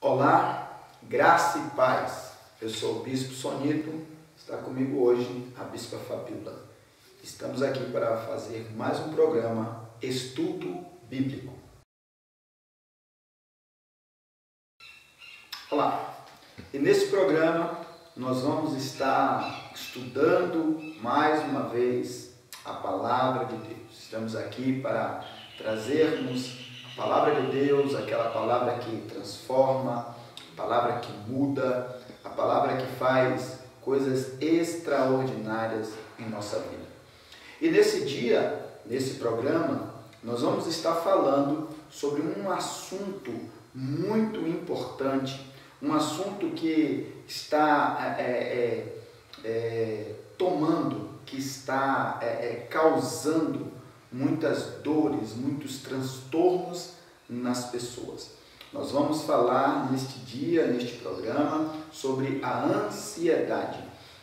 Olá, graça e paz. Eu sou o Bispo Sonito, está comigo hoje a Bispa Fabíola. Estamos aqui para fazer mais um programa Estudo Bíblico. Olá, e nesse programa nós vamos estar estudando mais uma vez a Palavra de Deus. Estamos aqui para trazermos a Palavra de Deus, aquela palavra que transforma, a palavra que muda, a palavra que faz coisas extraordinárias em nossa vida. E nesse dia, nesse programa, nós vamos estar falando sobre um assunto muito importante, um assunto que está causando muitas dores, muitos transtornos nas pessoas. Nós vamos falar neste dia, neste programa, sobre a ansiedade.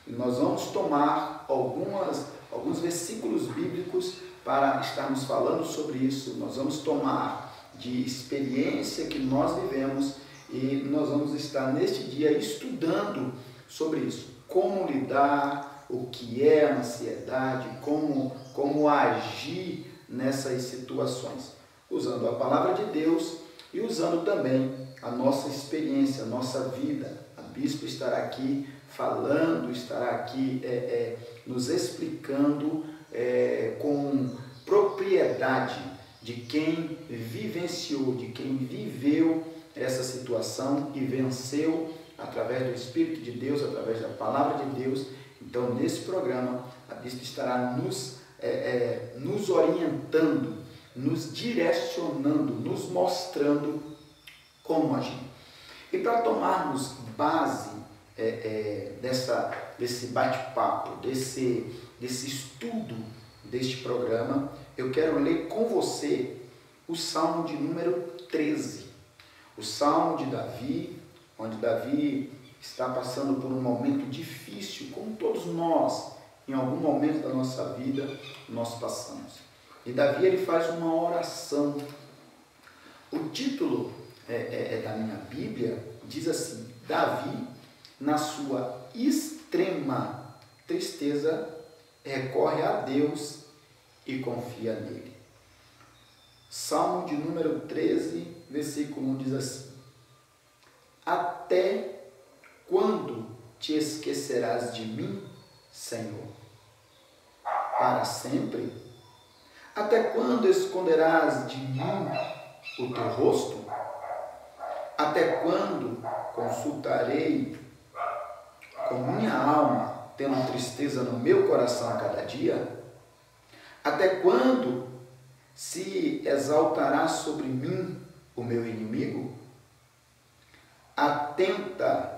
E nós vamos tomar alguns versículos bíblicos para estarmos falando sobre isso. Nós vamos tomar de experiência que nós vivemos e nós vamos estar neste dia estudando sobre isso. Como lidar, o que é a ansiedade, como agir nessas situações. Usando a palavra de Deus e usando também a nossa experiência, a nossa vida. A Bispa estará aqui falando, estará aqui nos explicando com propriedade de quem vivenciou, de quem viveu essa situação e venceu através do Espírito de Deus, através da palavra de Deus. Então, nesse programa, a Bispa estará nos orientando, nos direcionando, nos mostrando como agir. E para tomarmos base desse bate-papo, desse estudo deste programa, eu quero ler com você o Salmo de número 13. O Salmo de Davi, onde Davi está passando por um momento difícil, como todos nós, em algum momento da nossa vida, nós passamos. E Davi, ele faz uma oração. O título da minha Bíblia diz assim: Davi, na sua extrema tristeza, recorre a Deus e confia nele. Salmo de número 13, versículo 1 diz assim: Até quando te esquecerás de mim, Senhor? Para sempre? Até quando esconderás de mim o teu rosto? Até quando consultarei com minha alma, tendo tristeza no meu coração a cada dia? Até quando se exaltará sobre mim o meu inimigo? Atenta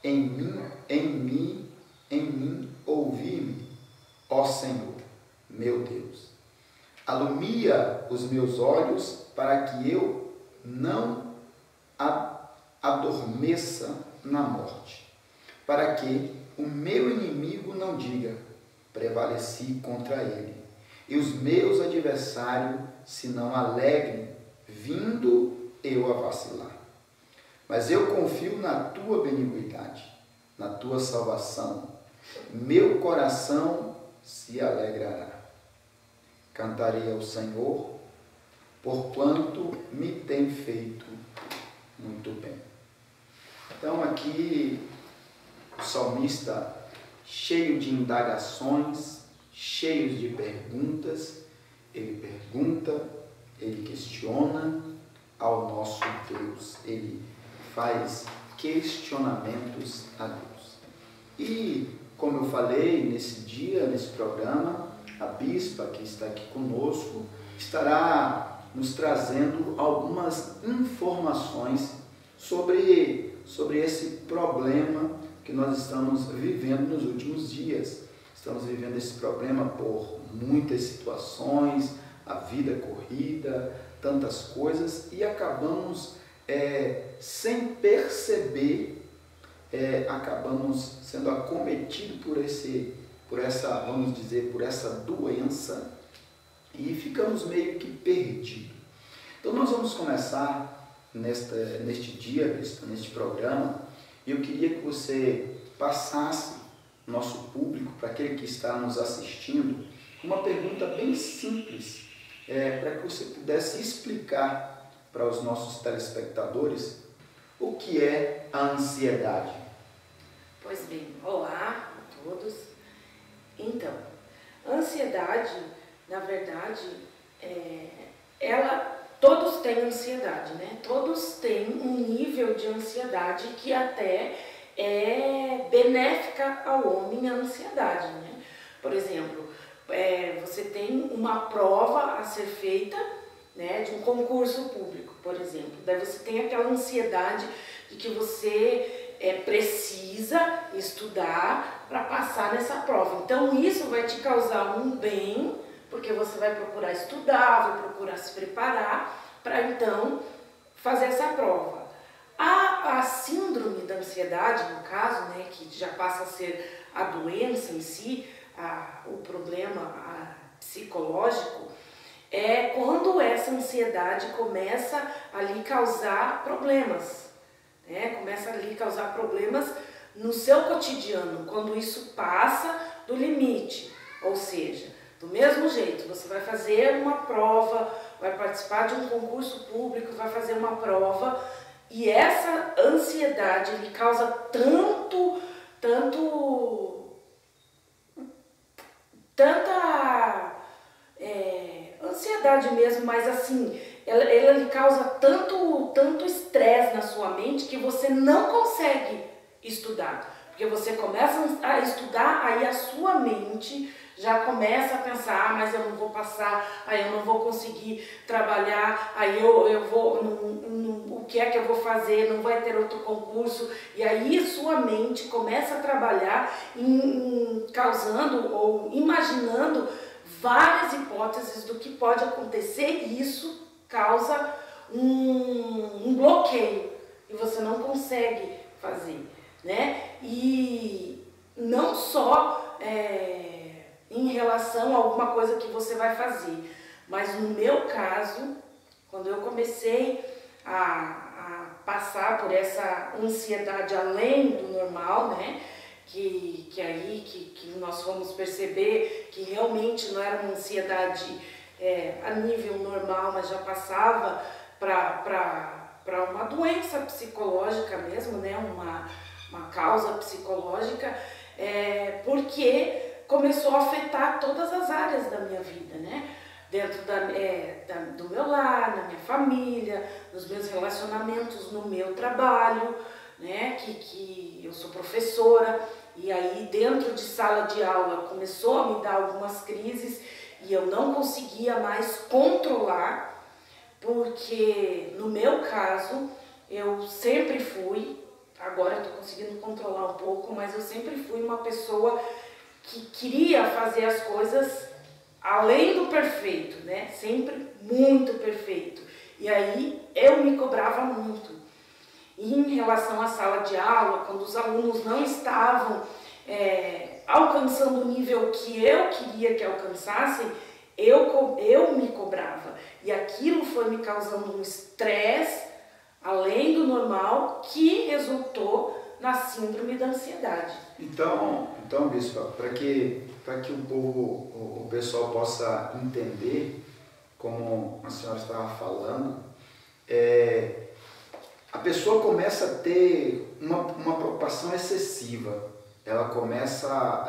em mim, ouvi-me, ó Senhor, meu Deus. Alumia os meus olhos para que eu não adormeça na morte, para que o meu inimigo não diga, prevaleci contra ele, e os meus adversários se não alegrem, vindo eu a vacilar. Mas eu confio na tua benignidade, na tua salvação. Meu coração se alegrará. Cantarei ao Senhor, porquanto me tem feito muito bem. Então aqui o salmista, cheio de indagações, cheio de perguntas, ele pergunta, ele questiona ao nosso Deus, ele faz questionamentos a Deus. E, como eu falei nesse dia, nesse programa, a Bispa que está aqui conosco estará nos trazendo algumas informações sobre esse problema que nós estamos vivendo nos últimos dias. Estamos vivendo esse problema por muitas situações, a vida corrida, tantas coisas, e acabamos sem perceber, acabamos sendo acometidos por essa doença e ficamos meio que perdidos. Então nós vamos começar neste dia, neste programa, eu queria que você passasse nosso público, para aquele que está nos assistindo, uma pergunta bem simples, para que você pudesse explicar para os nossos telespectadores o que é a ansiedade. Pois bem, olá a todos. Então, a ansiedade, na verdade, todos têm ansiedade, né? Todos têm um nível de ansiedade que até é benéfica ao homem, a ansiedade, né? Por exemplo, você tem uma prova a ser feita, né, de um concurso público, por exemplo. Daí você tem aquela ansiedade de que você precisa estudar para passar nessa prova. Então isso vai te causar um bem, porque você vai procurar estudar, vai procurar se preparar para então fazer essa prova. A síndrome da ansiedade, no caso, né, que já passa a ser a doença em si, o problema psicológico, é quando essa ansiedade começa a lhe causar problemas, né? Começa a lhe causar problemas no seu cotidiano, quando isso passa do limite. Ou seja, do mesmo jeito, você vai fazer uma prova, vai participar de um concurso público, vai fazer uma prova, e essa ansiedade lhe causa tanta ansiedade mesmo, mas assim, ela lhe causa tanto estresse na sua mente que você não consegue estudar. Porque você começa a estudar, aí a sua mente já começa a pensar, mas eu não vou passar, aí eu não vou conseguir trabalhar, aí eu vou, o que é que eu vou fazer, não vai ter outro concurso, e aí sua mente começa a trabalhar causando ou imaginando várias hipóteses do que pode acontecer, e isso causa um bloqueio, e você não consegue fazer, né? E não só em relação a alguma coisa que você vai fazer, mas no meu caso, quando eu comecei a passar por essa ansiedade além do normal, né, que nós fomos perceber que realmente não era uma ansiedade a nível normal, mas já passava para uma doença psicológica mesmo, né, uma causa psicológica, porque começou a afetar todas as áreas da minha vida, né? Dentro do meu lar, na minha família, nos meus relacionamentos, no meu trabalho, né? Que eu sou professora, e aí dentro de sala de aula começou a me dar algumas crises e eu não conseguia mais controlar, porque no meu caso eu sempre fui, agora eu estou conseguindo controlar um pouco, mas eu sempre fui uma pessoa que queria fazer as coisas além do perfeito, né? Sempre muito perfeito. E aí eu me cobrava muito. E em relação à sala de aula, quando os alunos não estavam alcançando o nível que eu queria que alcançassem, eu me cobrava. E aquilo foi me causando um estresse além do normal, que resultou na síndrome da ansiedade. Então bispo, para que o pessoal possa entender, como a senhora estava falando, a pessoa começa a ter uma preocupação excessiva, ela começa a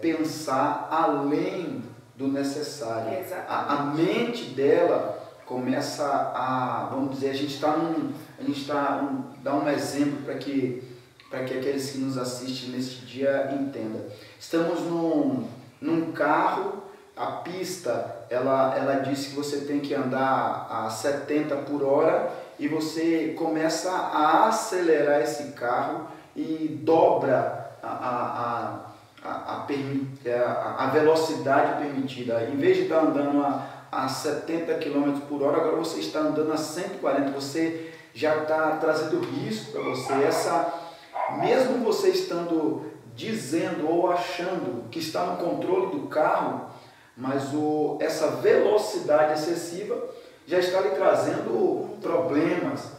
pensar além do necessário. A mente dela começa vamos dizer, a gente dá um exemplo para que aqueles que nos assistem neste dia entendam. Estamos num carro, a pista, ela diz que você tem que andar a 70 por hora e você começa a acelerar esse carro e dobra a velocidade permitida. Em vez de estar andando a 70 km por hora, agora você está andando a 140, você já está trazendo risco para você. Mesmo você estando dizendo ou achando que está no controle do carro, mas essa velocidade excessiva já está lhe trazendo problemas,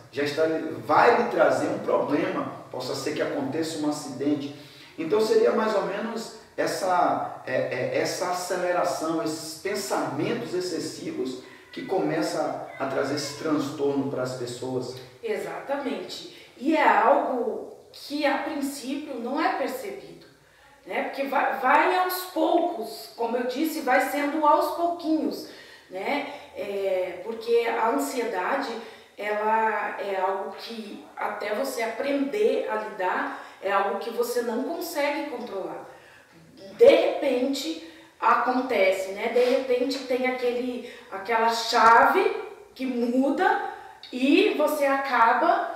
vai lhe trazer um problema, possa ser que aconteça um acidente. Então seria mais ou menos essa aceleração, esses pensamentos excessivos que começa a trazer esse transtorno para as pessoas. Exatamente. E é algo que a princípio não é percebido, né? Porque vai aos poucos, como eu disse, vai sendo aos pouquinhos, né? Porque a ansiedade, ela é algo que até você aprender a lidar, é algo que você não consegue controlar. De repente acontece, né? De repente tem aquela chave que muda e você acaba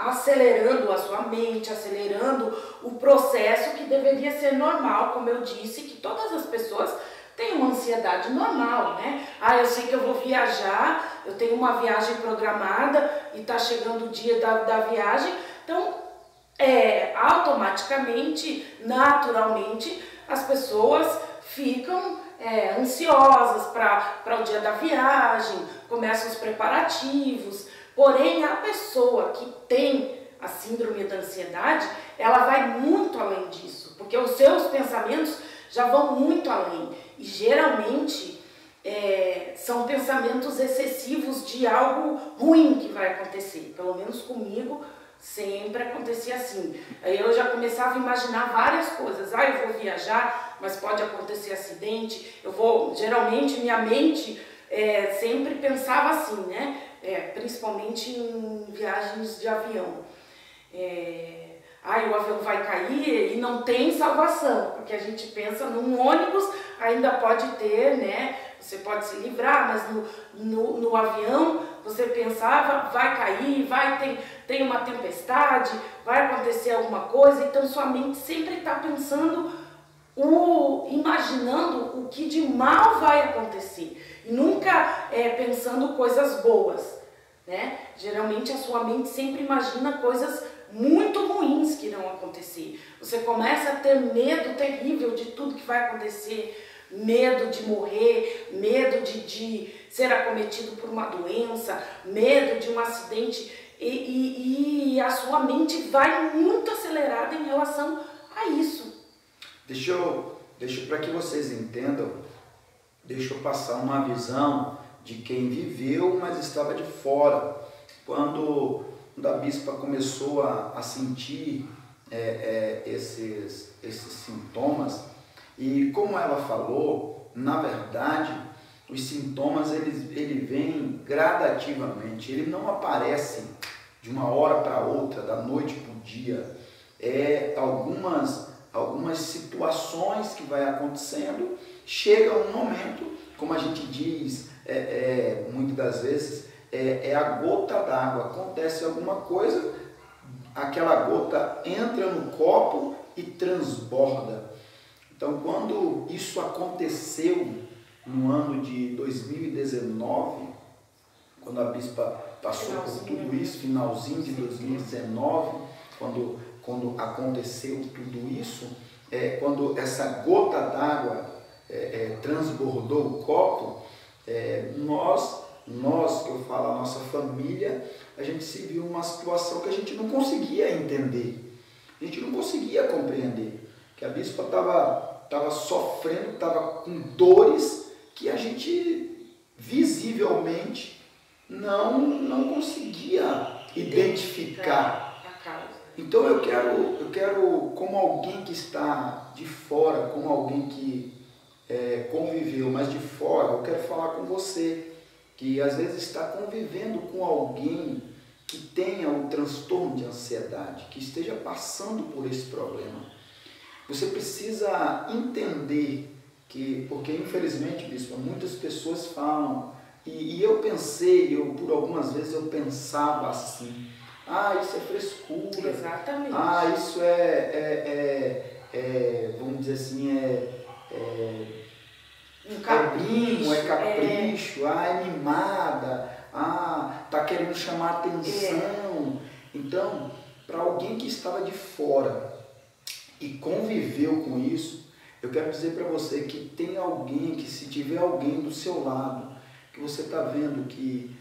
acelerando a sua mente, acelerando o processo que deveria ser normal, como eu disse, que todas as pessoas têm uma ansiedade normal, né? Eu sei que eu vou viajar, eu tenho uma viagem programada e está chegando o dia da viagem, então automaticamente, naturalmente, as pessoas ficam ansiosas para o dia da viagem, começam os preparativos. Porém, a pessoa que tem a síndrome da ansiedade, ela vai muito além disso, porque os seus pensamentos já vão muito além. E geralmente são pensamentos excessivos de algo ruim que vai acontecer. Pelo menos comigo sempre acontecia assim. Aí eu já começava a imaginar várias coisas. Eu vou viajar, mas pode acontecer acidente. Geralmente minha mente sempre pensava assim, né? Principalmente em viagens de avião. O avião vai cair e não tem salvação, porque a gente pensa num ônibus, ainda pode ter, né? Você pode se livrar, mas no avião você pensava, vai cair, tem uma tempestade, vai acontecer alguma coisa, então sua mente sempre está pensando, imaginando o que de mal vai acontecer, e nunca pensando coisas boas, né? Geralmente a sua mente sempre imagina coisas muito ruins que irão acontecer. Você começa a ter medo terrível de tudo que vai acontecer, medo de morrer, medo de ser acometido por uma doença, medo de um acidente, e a sua mente vai muito acelerada em relação a isso. Deixa para que vocês entendam, deixa eu passar uma visão de quem viveu, mas estava de fora. Quando a bispa começou a sentir esses sintomas, e como ela falou, na verdade, os sintomas ele vêm gradativamente, ele não aparece de uma hora para outra, da noite para o dia. Algumas situações que vai acontecendo, chega um momento, como a gente diz muitas das vezes, a gota d'água, acontece alguma coisa, aquela gota entra no copo e transborda. Então, quando isso aconteceu no ano de 2019, quando a bispa passou por tudo isso, finalzinho de 2019, quando aconteceu tudo isso, quando essa gota d'água transbordou o copo, nós, que eu falo, a nossa família, a gente se viu numa situação que a gente não conseguia entender, a gente não conseguia compreender, que a bispa estava sofrendo, estava com dores que a gente visivelmente não conseguia identificar. Então eu quero, como alguém que está de fora, como alguém que conviveu, mas de fora, eu quero falar com você, que às vezes está convivendo com alguém que tenha um transtorno de ansiedade, que esteja passando por esse problema. Você precisa entender que, porque infelizmente, bispo, muitas pessoas falam, e eu pensei, por algumas vezes eu pensava assim, isso é frescura. Exatamente. Isso vamos dizer assim, um capricho, capricho, é mimada, tá querendo chamar atenção. Então, para alguém que estava de fora e conviveu com isso, eu quero dizer para você que tem alguém, que se tiver alguém do seu lado que você está vendo que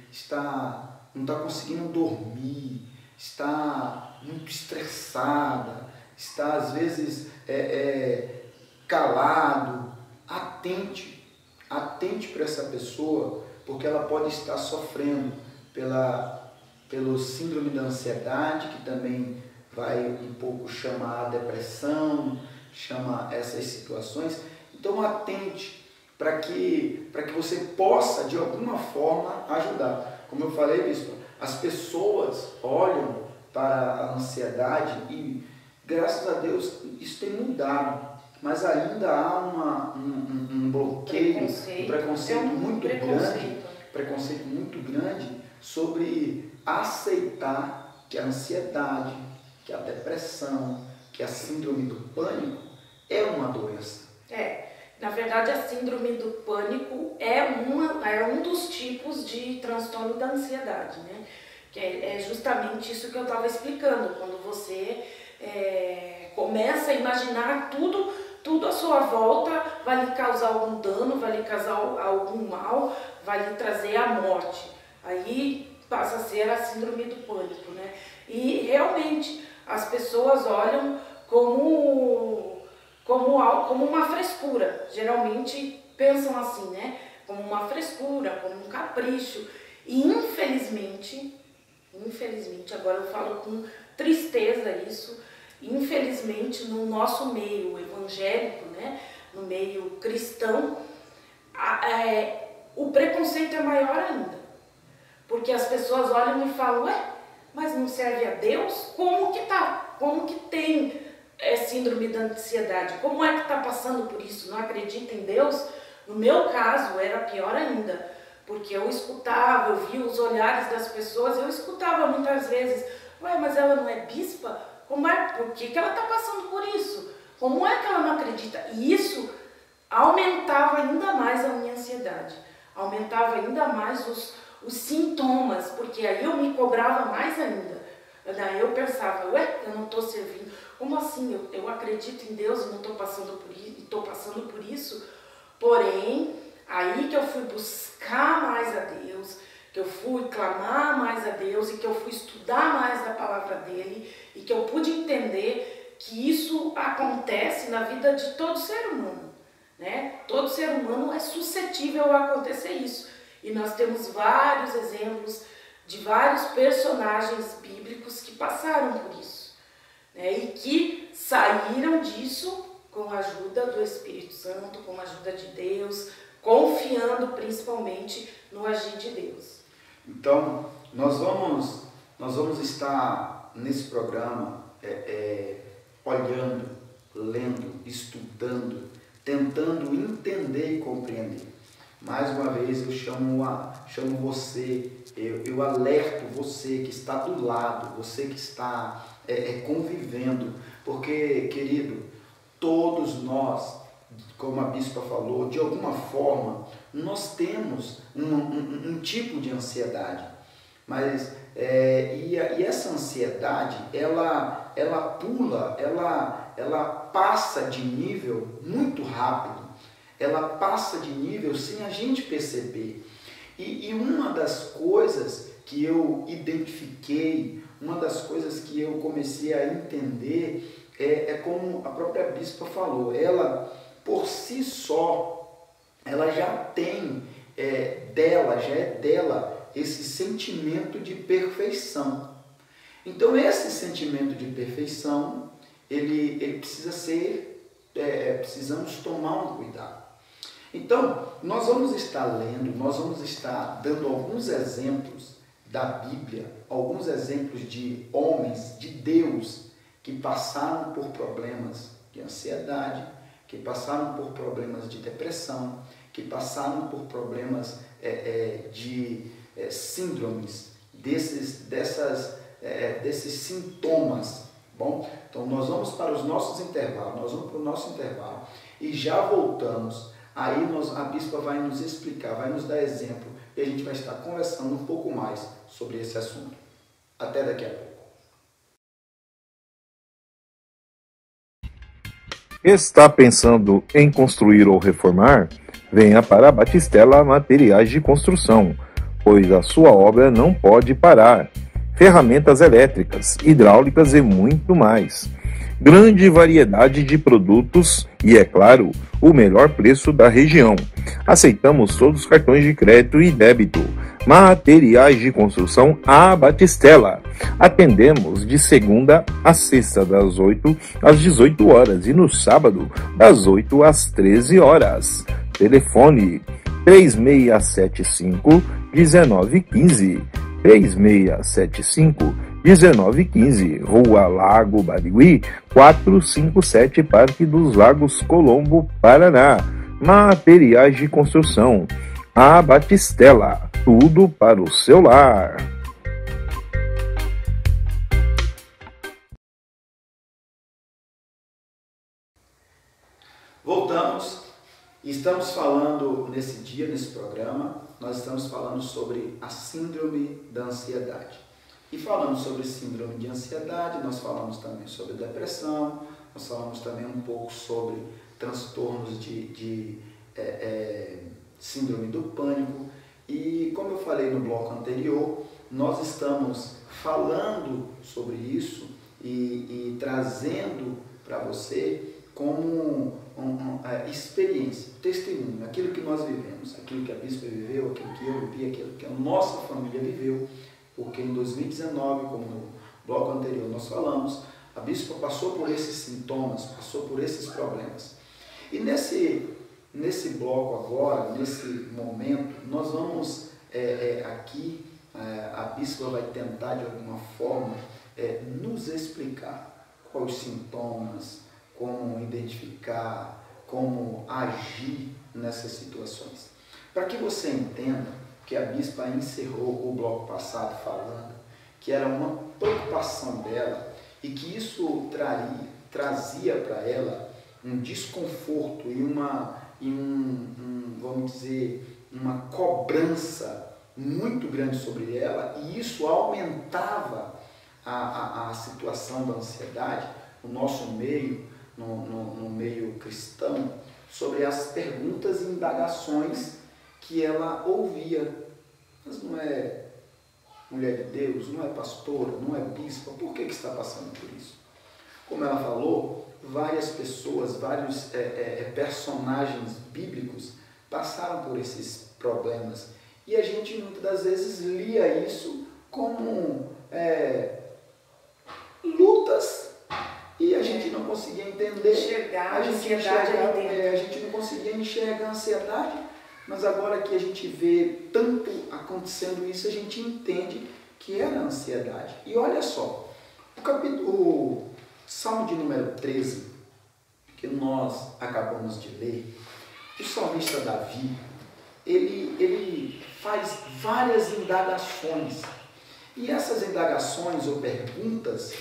não está conseguindo dormir, está muito estressada, está às vezes calado, atente para essa pessoa, porque ela pode estar sofrendo pelo síndrome da ansiedade, que também vai um pouco chamar a depressão, chama essas situações. Então atente para que você possa de alguma forma ajudar. Como eu falei, bispo, as pessoas olham para a ansiedade e graças a Deus isso tem mudado, mas ainda há um bloqueio, um preconceito muito grande sobre aceitar que a ansiedade, que a depressão, que a síndrome do pânico é uma doença. Na verdade, a síndrome do pânico é um dos tipos de transtorno da ansiedade, né? Que é justamente isso que eu estava explicando, quando você começa a imaginar tudo à sua volta vai lhe causar algum dano, vai lhe causar algum mal, vai lhe trazer a morte. Aí passa a ser a síndrome do pânico, né? E realmente as pessoas olham como uma frescura, geralmente pensam assim, né? Como uma frescura, como um capricho. E infelizmente, agora eu falo com tristeza isso, infelizmente no nosso meio evangélico, né? No meio cristão, o preconceito é maior ainda. Porque as pessoas olham e falam, mas não serve a Deus? Como que tem síndrome da ansiedade? Como é que está passando por isso? Não acredita em Deus? No meu caso, era pior ainda, porque eu escutava, eu via os olhares das pessoas, eu escutava muitas vezes, mas ela não é bispa? Por que ela está passando por isso? Como é que ela não acredita? E isso aumentava ainda mais a minha ansiedade, aumentava ainda mais os sintomas, porque aí eu me cobrava mais ainda. Daí eu pensava, eu não estou servindo. Como assim? Eu acredito em Deus e não estou passando por isso, estou passando por isso. Porém, aí que eu fui buscar mais a Deus, que eu fui clamar mais a Deus e que eu fui estudar mais da palavra dele e que eu pude entender que isso acontece na vida de todo ser humano, né? Todo ser humano é suscetível a acontecer isso. E nós temos vários exemplos de vários personagens bíblicos que passaram por isso, né? E que saíram disso com a ajuda do Espírito Santo, com a ajuda de Deus, confiando principalmente no agir de Deus. Então, nós vamos estar nesse programa olhando, lendo, estudando, tentando entender e compreender. Mais uma vez eu chamo você, eu alerto você que está do lado, você que está convivendo, porque, querido, todos nós, como a bispa falou, de alguma forma, nós temos um tipo de ansiedade, mas e essa ansiedade, ela pula, ela passa de nível muito rápido, ela passa de nível sem a gente perceber. E uma das coisas que eu identifiquei, uma das coisas que eu comecei a entender é como a própria bispa falou, ela por si só, ela já tem já é dela esse sentimento de perfeição. Então esse sentimento de perfeição, ele precisa ser, precisamos tomar um cuidado. Então, nós vamos estar lendo, nós vamos estar dando alguns exemplos da Bíblia, alguns exemplos de homens de Deus que passaram por problemas de ansiedade, que passaram por problemas de depressão, que passaram por problemas de síndromes, desses sintomas. Bom, então nós vamos para os nossos intervalos, nós vamos para o nosso intervalo e já voltamos. Aí a bispa vai nos explicar, vai nos dar exemplo e a gente vai estar conversando um pouco mais sobre esse assunto. Até daqui a pouco. Está pensando em construir ou reformar? venha para a Batistella Materiais de Construção, pois a sua obra não pode parar. Ferramentas elétricas, hidráulicas e muito mais. Grande variedade de produtos e, é claro, o melhor preço da região. Aceitamos todos os cartões de crédito e débito. Materiais de construção a Batistella. Atendemos de segunda a sexta, das 8 às 18 horas e no sábado, das 8 às 13 horas. Telefone 3675-1915. 3675-1915, Rua Lago Barigui, 457, Parque dos Lagos, Colombo, Paraná. Materiais de construção a Batistella, tudo para o seu lar. Voltamos. Estamos falando nesse dia, nesse programa, nós estamos falando sobre a síndrome da ansiedade. E falando sobre síndrome de ansiedade, nós falamos também sobre depressão, nós falamos também um pouco sobre transtornos de síndrome do pânico. E como eu falei no bloco anterior, nós estamos falando sobre isso e trazendo para você como uma experiência, testemunho, aquilo que nós vivemos, aquilo que a Bispa viveu, aquilo que eu vivi, aquilo que a nossa família viveu, porque em 2019, como no bloco anterior nós falamos, a Bispa passou por esses sintomas, passou por esses problemas. E nesse bloco agora, nesse momento, nós vamos aqui, a Bispa vai tentar de alguma forma nos explicar quais os sintomas, como identificar, como agir nessas situações. Para que você entenda que a Bispa encerrou o bloco passado falando que era uma preocupação dela e que isso trazia para ela um desconforto e vamos dizer, uma cobrança muito grande sobre ela, e isso aumentava a situação da ansiedade no nosso meio, no meio cristão, sobre as perguntas e indagações que ela ouvia. Mas não é mulher de Deus, não é pastora, não é bispa, por que está passando por isso? Como ela falou, várias pessoas, vários personagens bíblicos passaram por esses problemas, e a gente muitas das vezes lia isso como lutas, e a gente não conseguia entender, a gente não conseguia enxergar a ansiedade, mas agora que a gente vê tanto acontecendo isso, a gente entende que era a ansiedade. E olha só, o Salmo de número 13, que nós acabamos de ler, o salmista Davi, ele faz várias indagações, e essas indagações ou perguntas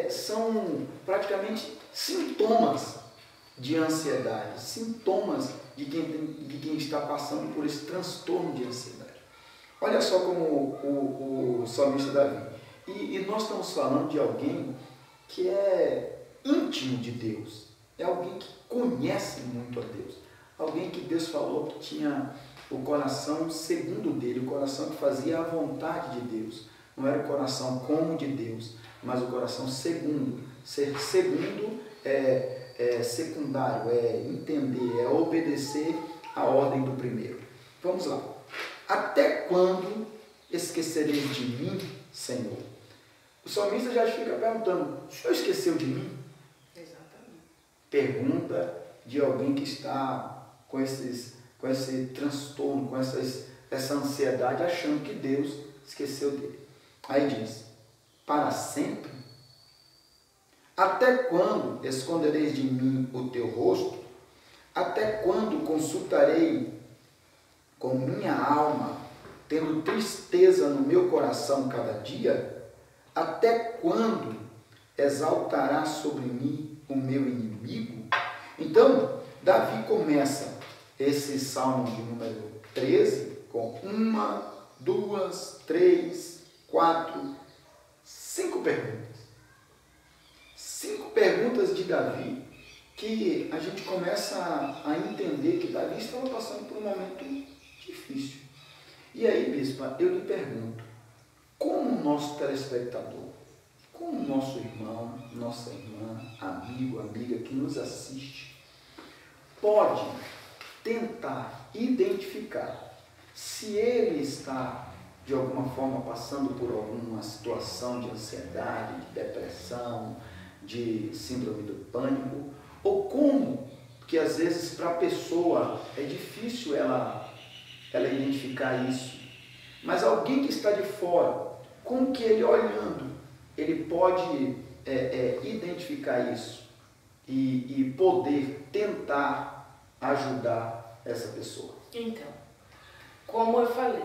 são praticamente sintomas de ansiedade, sintomas de quem está passando por esse transtorno de ansiedade. Olha só como o salmista Davi, e nós estamos falando de alguém que é íntimo de Deus, é alguém que conhece muito a Deus, alguém que Deus falou que tinha o coração segundo dele, o coração que fazia a vontade de Deus. Não era o coração como de Deus, mas o coração segundo. Ser segundo secundário, entender, obedecer a ordem do primeiro. Vamos lá. Até quando esquecereis de mim, Senhor? O salmista já fica perguntando, o Senhor esqueceu de mim? Exatamente. Pergunta de alguém que está com esse transtorno, com essa ansiedade, achando que Deus esqueceu dele. Aí diz, para sempre? Até quando escondereis de mim o teu rosto? Até quando consultarei com minha alma, tendo tristeza no meu coração cada dia? Até quando exaltará sobre mim o meu inimigo? Então, Davi começa esse salmo de número 13 com 1, 2, 3, 4, 5 perguntas. 5 perguntas de Davi que a gente começa a entender que Davi estava passando por um momento difícil. E aí, bispa, eu lhe pergunto, como o nosso telespectador, como o nosso irmão, nossa irmã, amigo, amiga que nos assiste, pode tentar identificar se ele está, de alguma forma, passando por alguma situação de ansiedade, de depressão, de síndrome do pânico, ou como que às vezes para a pessoa é difícil ela identificar isso, mas alguém que está de fora, como que ele olhando, ele pode identificar isso e poder tentar ajudar essa pessoa? Então, como eu falei,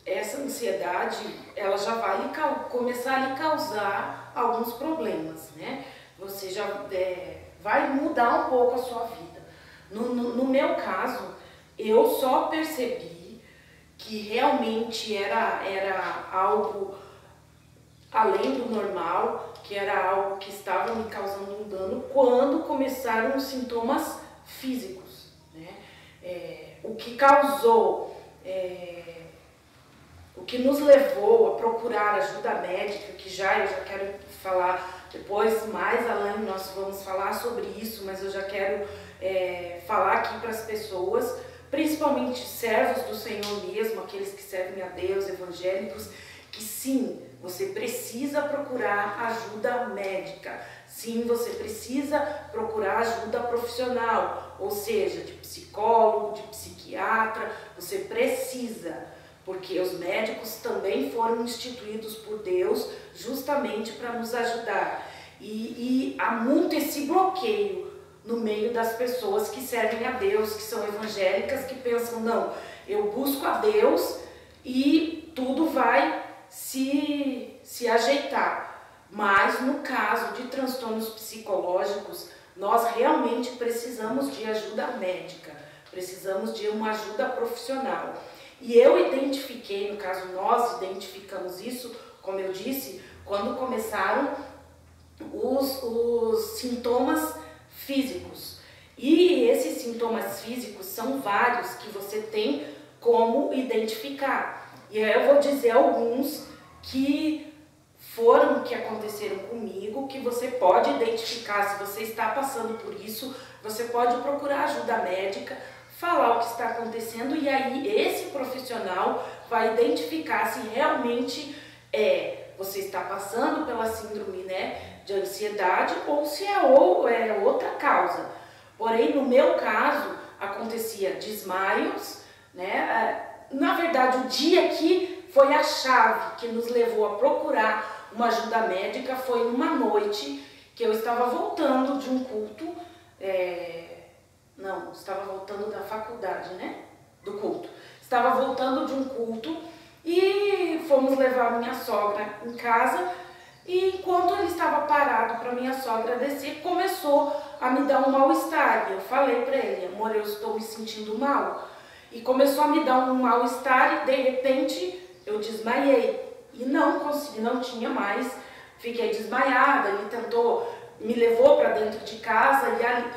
essa ansiedade, ela já vai começar a lhe causar alguns problemas, né? Você já vai mudar um pouco a sua vida. No meu caso, eu só percebi que realmente era algo além do normal, que era algo que estava me causando um dano quando começaram os sintomas físicos, né? O que causou, o que nos levou a procurar ajuda médica, que eu já quero falar depois, mais além nós vamos falar sobre isso, mas eu já quero falar aqui para as pessoas, principalmente servos do Senhor mesmo, aqueles que servem a Deus, evangélicos, que sim, você precisa procurar ajuda médica, sim, você precisa procurar ajuda profissional, ou seja, de psicólogo, de psiquiatra, você precisa, porque os médicos também foram instituídos por Deus justamente para nos ajudar. E há muito esse bloqueio no meio das pessoas que servem a Deus, que são evangélicas, que pensam, não, eu busco a Deus e tudo vai se ajeitar. Mas no caso de transtornos psicológicos, nós realmente precisamos de ajuda médica, precisamos de uma ajuda profissional. E eu identifiquei, no caso nós identificamos isso, como eu disse, quando começaram os sintomas físicos. E esses sintomas físicos são vários que você tem como identificar. E aí eu vou dizer alguns que aconteceram comigo, que você pode identificar. Se você está passando por isso, você pode procurar ajuda médica, falar o que está acontecendo, e aí esse profissional vai identificar se realmente você está passando pela síndrome, né, de ansiedade, ou se é outra causa. Porém, no meu caso, acontecia desmaios, né? Na verdade, o dia que foi a chave que nos levou a procurar uma ajuda médica foi numa noite que eu estava voltando de um culto, estava voltando da faculdade, né? Do culto. Estava voltando de um culto e fomos levar minha sogra em casa, e enquanto ele estava parado para minha sogra descer, começou a me dar um mal-estar. Eu falei para ele, amor, eu estou me sentindo mal. E começou a me dar um mal-estar e de repente eu desmaiei. E não consegui, não tinha mais, fiquei desmaiada. Ele me levou para dentro de casa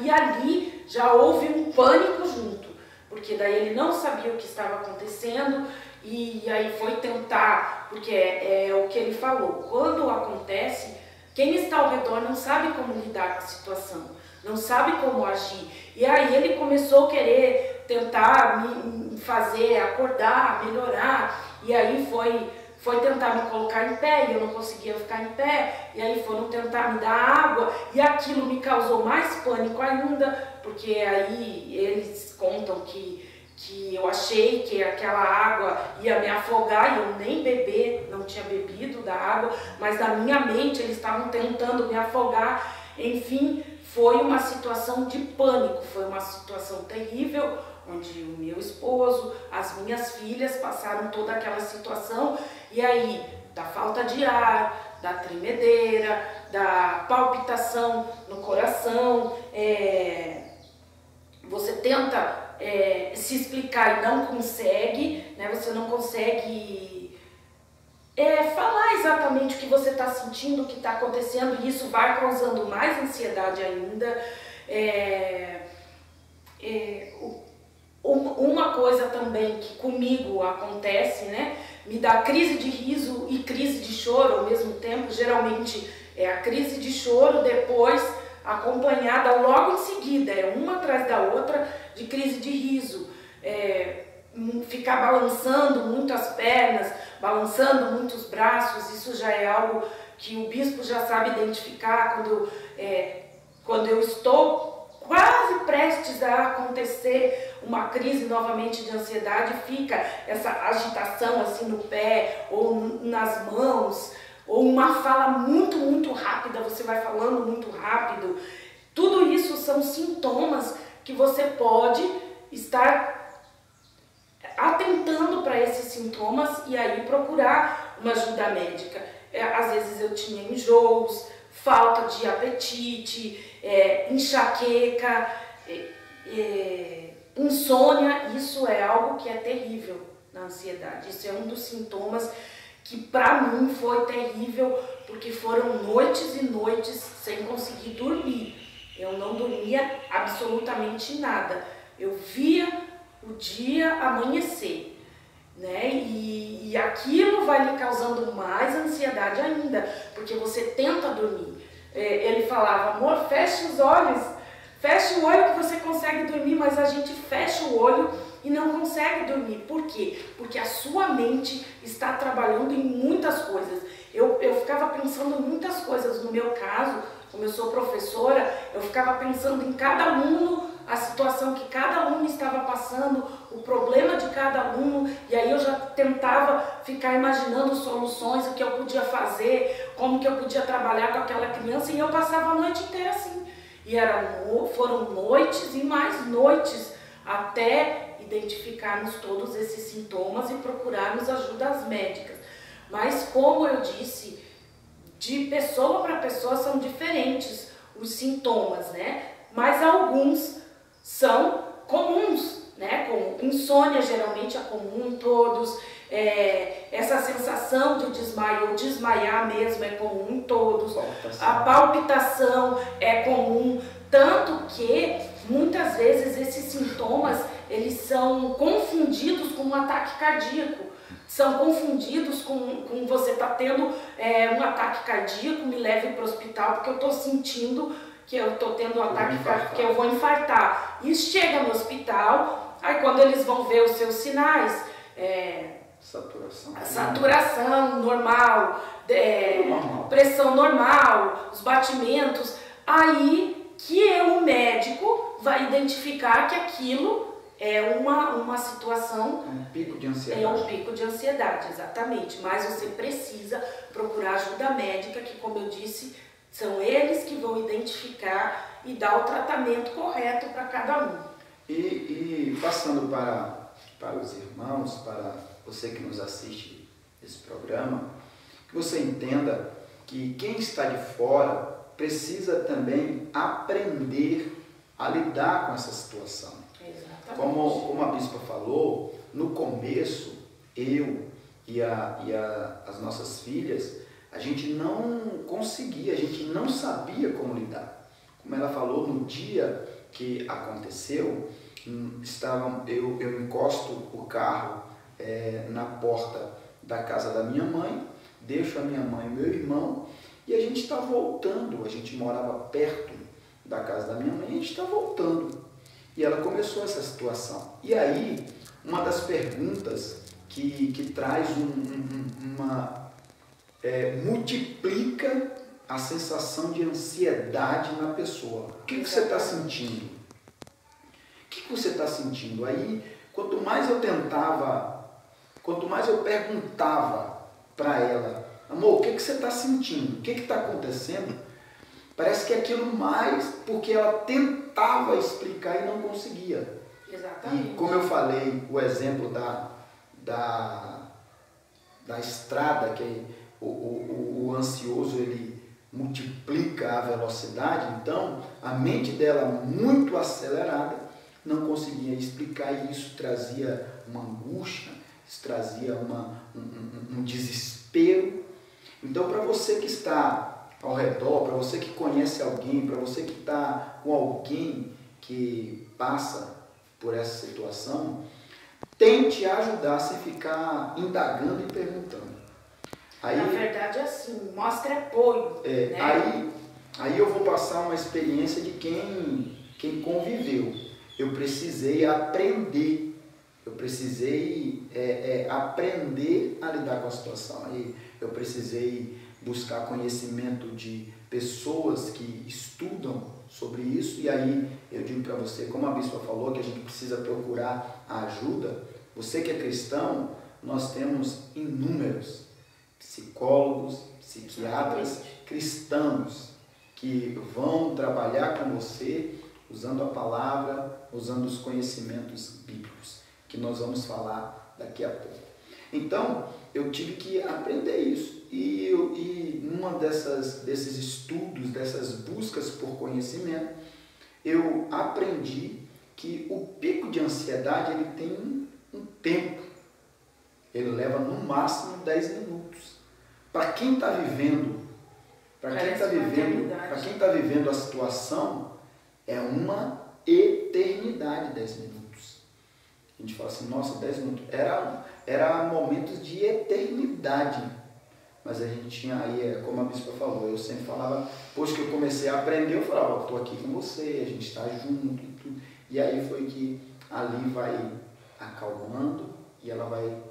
e ali já houve um pânico junto, porque daí ele não sabia o que estava acontecendo e aí foi tentar, porque é o que ele falou, quando acontece, quem está ao redor não sabe como lidar com a situação, não sabe como agir. E aí ele começou a querer tentar me fazer acordar, melhorar, e aí foi tentar me colocar em pé, e eu não conseguia ficar em pé, e aí foram tentar me dar água, e aquilo me causou mais pânico ainda, porque aí eles contam que eu achei que aquela água ia me afogar, e eu nem não tinha bebido da água, mas na minha mente eles estavam tentando me afogar. Enfim, foi uma situação de pânico, foi uma situação terrível, onde o meu esposo, as minhas filhas passaram toda aquela situação, e aí, da falta de ar, da tremedeira, da palpitação no coração, você tenta se explicar e não consegue, né? Você não consegue falar exatamente o que você está sentindo, o que está acontecendo, e isso vai causando mais ansiedade ainda. Uma coisa também que comigo acontece, né, me dá crise de riso e crise de choro ao mesmo tempo. Geralmente é a crise de choro, depois acompanhada logo em seguida, uma atrás da outra, de crise de riso. Ficar balançando muito as pernas, balançando muito os braços, isso já é algo que o bispo já sabe identificar quando eu estou quase prestes a acontecer uma crise novamente de ansiedade, fica essa agitação assim no pé ou nas mãos, ou uma fala muito, muito rápida, você vai falando muito rápido. Tudo isso são sintomas que você pode estar atentando para esses sintomas e aí procurar uma ajuda médica. Às vezes eu tinha enjoos, falta de apetite, enxaqueca, insônia. Isso é algo que é terrível na ansiedade. Isso é um dos sintomas que para mim foi terrível, porque foram noites e noites sem conseguir dormir. Eu não dormia absolutamente nada. Eu via o dia amanhecer, né? E aquilo vai lhe causando mais ansiedade ainda, porque você tenta dormir. Ele falava, amor, feche os olhos, feche o olho que você consegue dormir, mas a gente fecha o olho e não consegue dormir. Por quê? Porque a sua mente está trabalhando em muitas coisas. Eu ficava pensando em muitas coisas. No meu caso, como eu sou professora, eu ficava pensando em cada aluno, a situação que cada aluno estava passando, o problema de cada aluno, e aí eu já tentava ficar imaginando soluções, o que eu podia fazer, como que eu podia trabalhar com aquela criança, e eu passava a noite inteira assim. E foram noites e mais noites até identificarmos todos esses sintomas e procurarmos ajudas médicas. Mas, como eu disse, de pessoa para pessoa são diferentes os sintomas, né? Mas alguns são comuns, né? Como insônia geralmente é comum em todos, essa sensação de desmaio ou desmaiar mesmo é comum em todos, a palpitação é comum, tanto que muitas vezes esses sintomas eles são confundidos com um ataque cardíaco, são confundidos com você tá tendo um ataque cardíaco, me leve para o hospital porque eu estou sentindo que eu estou tendo um ataque cardíaco, que eu vou infartar. E chega no hospital, aí quando eles vão ver os seus sinais, saturação normal, pressão normal, os batimentos, aí que o médico vai identificar que aquilo é uma situação... É um pico de ansiedade. É um pico de ansiedade, exatamente. Mas você precisa procurar ajuda médica, que, como eu disse, são eles que vão identificar e dar o tratamento correto para cada um. E passando para os irmãos, para você que nos assiste esse programa, que você entenda que quem está de fora precisa também aprender a lidar com essa situação. Exatamente. Como a bispa falou, no começo, eu e as nossas filhas, a gente não conseguia, a gente não sabia como lidar. Como ela falou, no dia que aconteceu, eu encosto o carro na porta da casa da minha mãe, deixo a minha mãe e meu irmão, e a gente está voltando. A gente morava perto da casa da minha mãe, a gente está voltando. E ela começou essa situação. E aí, uma das perguntas que traz multiplica a sensação de ansiedade na pessoa. O que você está sentindo? O que você está sentindo? Aí, quanto mais eu perguntava para ela, amor, o que você está sentindo? O que está acontecendo? Parece que aquilo mais, porque ela tentava explicar e não conseguia. Exatamente. E como eu falei, o exemplo da estrada, que o ansioso ele multiplica a velocidade, então a mente dela muito acelerada não conseguia explicar, e isso trazia uma angústia, isso trazia um desespero Então, para você que está ao redor, para você que conhece alguém, para você que está com alguém que passa por essa situação, tente ajudar sem ficar indagando e perguntando. Aí, na verdade, é assim, mostre apoio. Né? Aí eu vou passar uma experiência de quem conviveu. Eu precisei aprender. Eu precisei aprender a lidar com a situação. Aí eu precisei buscar conhecimento de pessoas que estudam sobre isso. E aí eu digo para você, como a bispa falou, que a gente precisa procurar a ajuda. Você que é cristão, nós temos inúmeros psicólogos, psiquiatras cristãos que vão trabalhar com você usando a palavra, usando os conhecimentos bíblicos, que nós vamos falar daqui a pouco. Então, eu tive que aprender isso. E numa desses estudos, dessas buscas por conhecimento, eu aprendi que o pico de ansiedade ele tem um tempo. Ele leva no máximo 10 minutos. Para quem está vivendo, quem está vivendo a situação, é uma eternidade 10 minutos. A gente fala assim, nossa, 10 minutos. Era momentos de eternidade. Mas a gente tinha aí, como a bispa falou, eu sempre falava, depois que eu comecei a aprender, eu falava, estou aqui com você, a gente está junto e tudo. E aí foi que ali vai acalmando e ela vai,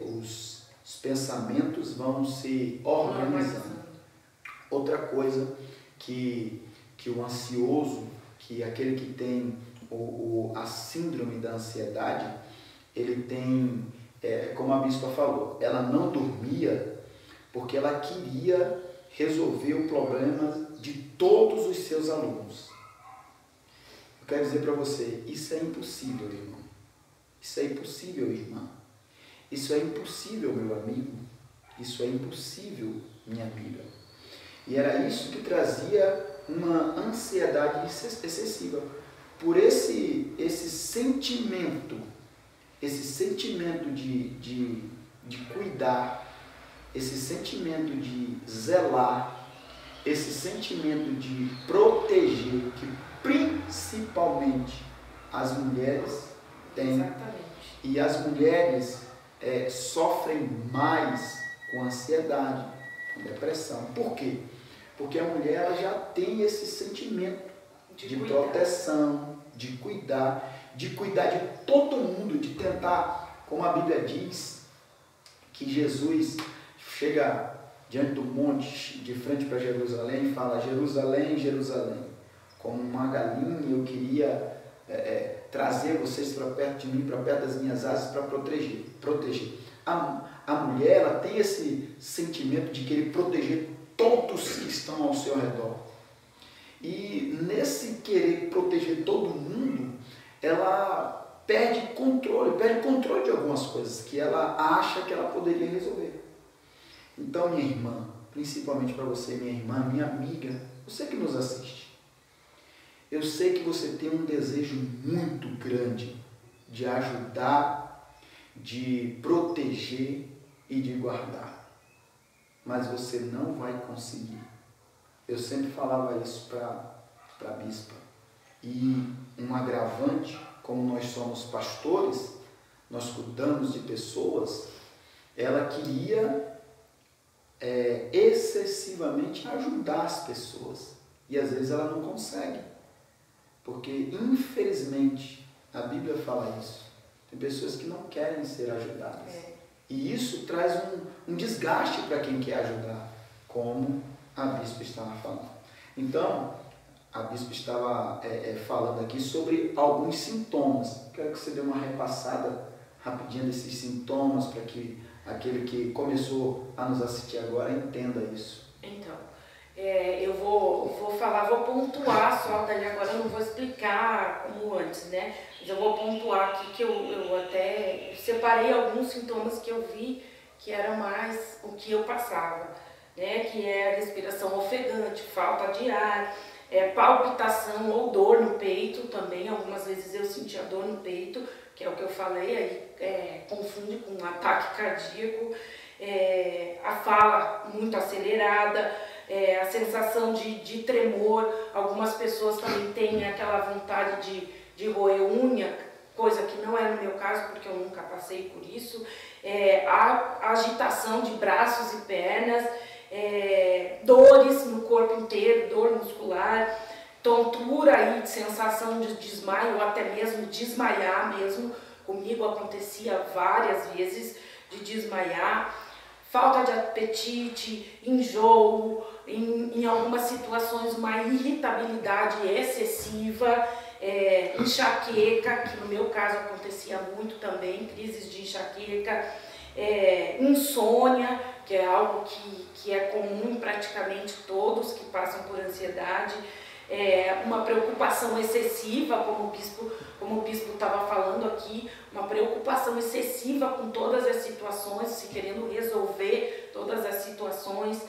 os pensamentos vão se organizando. Outra coisa que o ansioso, que aquele que tem a síndrome da ansiedade, ele tem, como a bispa falou, ela não dormia porque ela queria resolver o problema de todos os seus alunos. Eu quero dizer para você, isso é impossível, irmão. Isso é impossível, irmã. Isso é impossível, meu amigo. Isso é impossível, minha amiga. E era isso que trazia uma ansiedade excessiva. Por esse sentimento de cuidar, esse sentimento de zelar, esse sentimento de proteger, que principalmente as mulheres têm. Exatamente. E as mulheres sofrem mais com ansiedade, com depressão. Por quê? Porque a mulher ela já tem esse sentimento de proteção, de cuidar de todo mundo, de tentar, como a Bíblia diz, que Jesus chega diante do monte, de frente para Jerusalém, e fala, Jerusalém, Jerusalém, como uma galinha eu queria trazer vocês para perto de mim, para perto das minhas asas, para proteger. A mulher ela tem esse sentimento de querer proteger todos que estão ao seu redor. E nesse querer proteger todo mundo, ela perde controle de algumas coisas que ela acha que ela poderia resolver. Então, minha irmã, principalmente para você, minha irmã, minha amiga, você que nos assiste, eu sei que você tem um desejo muito grande de ajudar, de proteger e de guardar. Mas você não vai conseguir. Eu sempre falava isso para a bispa. E um agravante, como nós somos pastores, nós cuidamos de pessoas, ela queria excessivamente ajudar as pessoas. E às vezes ela não consegue. Porque, infelizmente, a Bíblia fala isso. Tem pessoas que não querem ser ajudadas. E isso traz um desgaste para quem quer ajudar, como a bispa estava falando. Então, a bispa estava falando aqui sobre alguns sintomas. Quero que você dê uma repassada rapidinho desses sintomas para que aquele que começou a nos assistir agora entenda isso. Então, eu vou falar, vou pontuar só, daí agora eu não vou explicar como antes, né? Mas eu vou pontuar aqui que eu até separei alguns sintomas que eu vi que era mais o que eu passava, né? Que é a respiração ofegante, falta de ar, palpitação ou dor no peito também. Algumas vezes eu sentia dor no peito, que é o que eu falei, aí confunde com um ataque cardíaco, a fala muito acelerada, a sensação de tremor. Algumas pessoas também têm aquela vontade de roer unha, coisa que não é no meu caso, porque eu nunca passei por isso. A agitação de braços e pernas, dores no corpo inteiro, dor muscular, tontura e sensação de desmaio, ou até mesmo desmaiar mesmo. Comigo acontecia várias vezes de desmaiar, falta de apetite, enjoo, em algumas situações uma irritabilidade excessiva, enxaqueca, que no meu caso acontecia muito também, crises de enxaqueca, insônia, que é algo que é comum em praticamente todos que passam por ansiedade, uma preocupação excessiva, como o bispo estava falando aqui, uma preocupação excessiva com todas as situações, se querendo resolver todas as situações,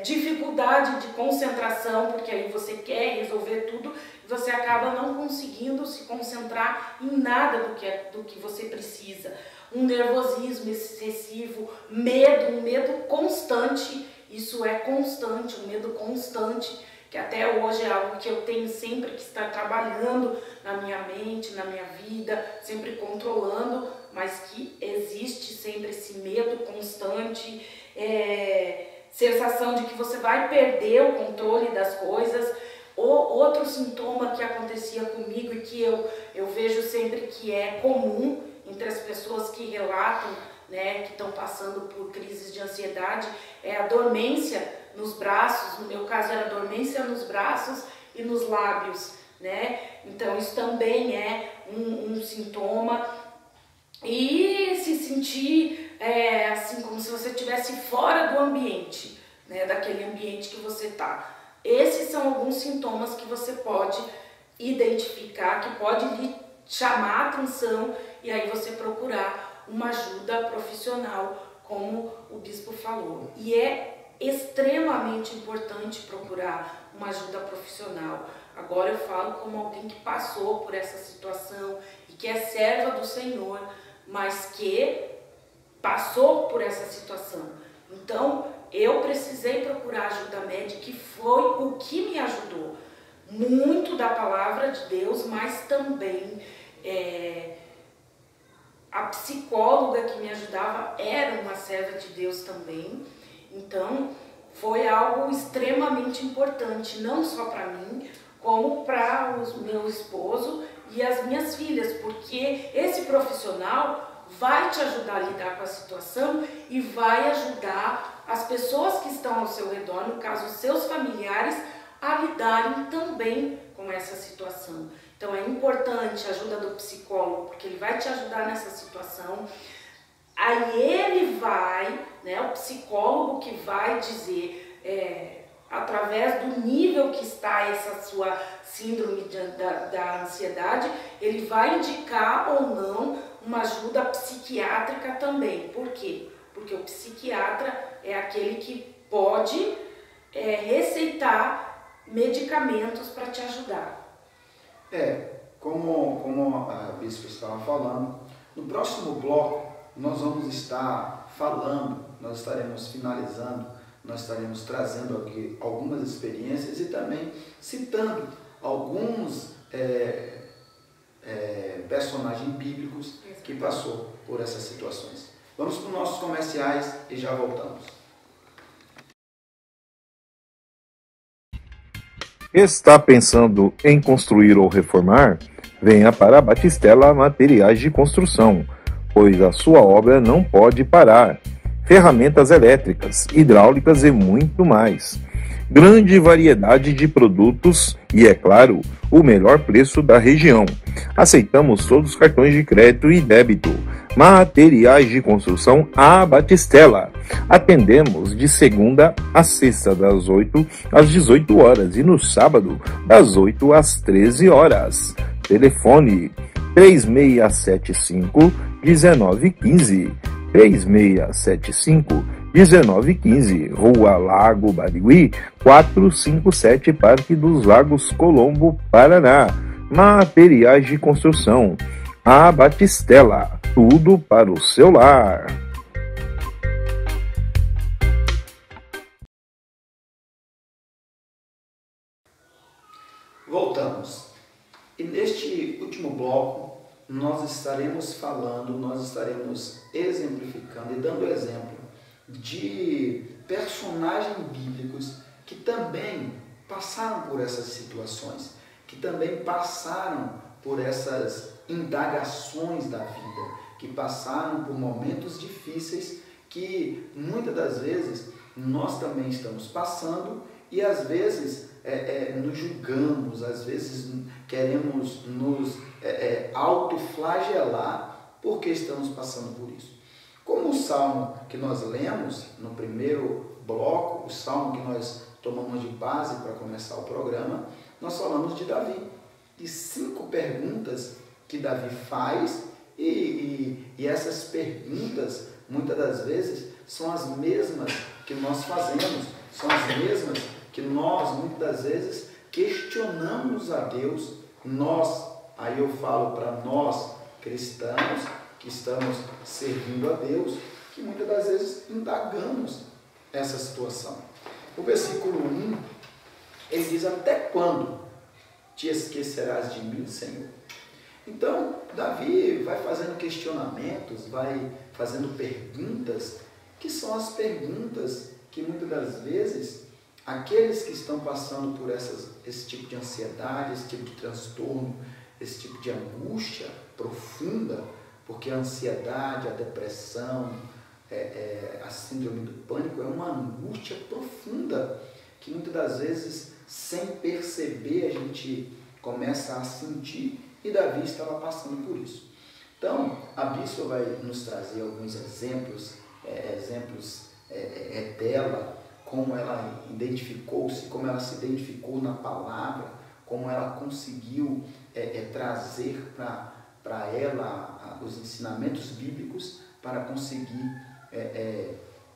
dificuldade de concentração, porque aí você quer resolver tudo e você acaba não conseguindo se concentrar em nada do que você precisa. Um nervosismo excessivo, um medo constante, isso é constante, um medo constante, que até hoje é algo que eu tenho sempre que estar trabalhando na minha mente, na minha vida, sempre controlando, mas que existe sempre esse medo constante, sensação de que você vai perder o controle das coisas. Outro sintoma que acontecia comigo e que eu vejo sempre que é comum entre as pessoas que relatam, né, que estão passando por crises de ansiedade, é a dormência nos braços. No meu caso era dormência nos braços e nos lábios, né? Então isso também é um sintoma. E se sentir assim como se você estivesse fora do ambiente, né, daquele ambiente que você está. Esses são alguns sintomas que você pode identificar, que pode lhe chamar a atenção, e aí você procurar uma ajuda profissional, como o bispo falou. E é extremamente importante procurar uma ajuda profissional. Agora eu falo como alguém que passou por essa situação e que é serva do Senhor, mas que passou por essa situação. Então eu precisei procurar ajuda médica, que foi o que me ajudou. Muito da palavra de Deus, mas também a psicóloga que me ajudava era uma serva de Deus também. Então foi algo extremamente importante, não só para mim, como para o meu esposo e as minhas filhas, porque esse profissional vai te ajudar a lidar com a situação e vai ajudar as pessoas que estão ao seu redor, no caso os seus familiares, a lidarem também com essa situação. Então é importante a ajuda do psicólogo, porque ele vai te ajudar nessa situação. Aí ele vai, né, o psicólogo que vai dizer, através do nível que está essa sua síndrome da ansiedade, ele vai indicar ou não uma ajuda psiquiátrica também. Por quê? Porque o psiquiatra é aquele que pode receitar medicamentos para te ajudar. Como a bispa estava falando, no próximo bloco nós vamos estar falando, nós estaremos finalizando, nós estaremos trazendo aqui algumas experiências e também citando alguns personagens bíblicos que passou por essas situações. Vamos para os nossos comerciais e já voltamos. Está pensando em construir ou reformar? Venha para a Batistella Materiais de Construção, pois a sua obra não pode parar. Ferramentas elétricas, hidráulicas e muito mais. Grande variedade de produtos e, é claro, o melhor preço da região. Aceitamos todos os cartões de crédito e débito. Materiais de Construção a Batistella. Atendemos de segunda a sexta, das 8 às 18 horas e no sábado, das 8 às 13 horas. Telefone 3675-1915. 3675-1915, Rua Lago Barigui, 457, Parque dos Lagos, Colombo, Paraná. Materiais de construção, A Batistela, tudo para o seu lar. Voltamos. E neste último bloco, nós estaremos exemplificando e dando exemplo de personagens bíblicos que também passaram por essas situações, que também passaram por essas indagações da vida, que passaram por momentos difíceis que muitas das vezes nós também estamos passando e às vezes nos julgamos, às vezes queremos nos autoflagelar porque estamos passando por isso. Como o salmo que nós lemos no primeiro bloco, o salmo que nós tomamos de base para começar o programa, nós falamos de Davi, de 5 perguntas que Davi faz e essas perguntas, muitas das vezes, são as mesmas que nós fazemos, são as mesmas que nós, muitas das vezes, questionamos a Deus. Nós, aí eu falo para nós cristãos que estamos servindo a Deus, que muitas das vezes indagamos essa situação. O versículo 1, ele diz: até quando te esquecerás de mim, Senhor? Então, Davi vai fazendo questionamentos, vai fazendo perguntas, que são as perguntas que muitas das vezes aqueles que estão passando por esse tipo de ansiedade, esse tipo de transtorno, esse tipo de angústia profunda, porque a ansiedade, a depressão, a síndrome do pânico é uma angústia profunda que muitas das vezes, sem perceber, a gente começa a sentir, e Davi estava passando por isso. Então, a Bispa vai nos trazer alguns exemplos dela, como ela identificou-se, como ela se identificou na palavra, como ela conseguiu trazer para ela os ensinamentos bíblicos para conseguir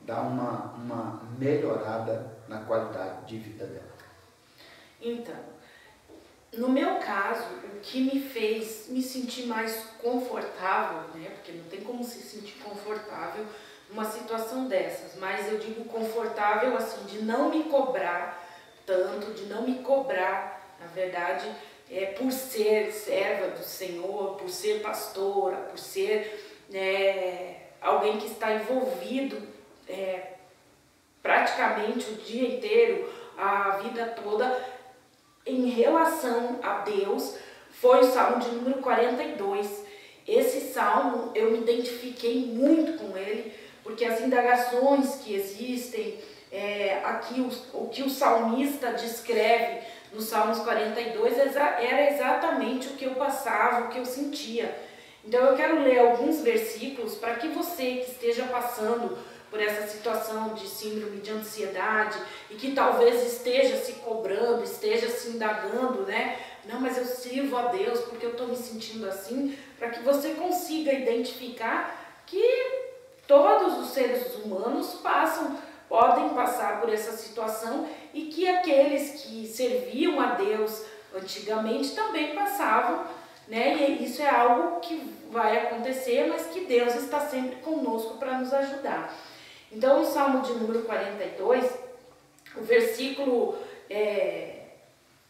dar uma melhorada na qualidade de vida dela. Então, no meu caso, o que me fez me sentir mais confortável, né? Porque não tem como se sentir confortável numa situação dessas, mas eu digo confortável assim, de não me cobrar tanto, de não me cobrar, na verdade, por ser serva do Senhor, por ser pastora, por ser alguém que está envolvido praticamente o dia inteiro, a vida toda, em relação a Deus. Foi o Salmo de número 42. Esse Salmo eu me identifiquei muito com ele, porque as indagações que existem, aqui o que o salmista descreve no Salmos 42 era exatamente o que eu passava, o que eu sentia. Então eu quero ler alguns versículos para que você que esteja passando por essa situação de síndrome de ansiedade e que talvez esteja se cobrando, esteja se indagando, né? Não, mas eu sirvo a Deus porque eu estou me sentindo assim, para que você consiga identificar que todos os seres humanos podem passar por essa situação e que aqueles que serviam a Deus antigamente também passavam, né? E isso é algo que vai acontecer, mas que Deus está sempre conosco para nos ajudar. Então, o Salmo de número 42, o versículo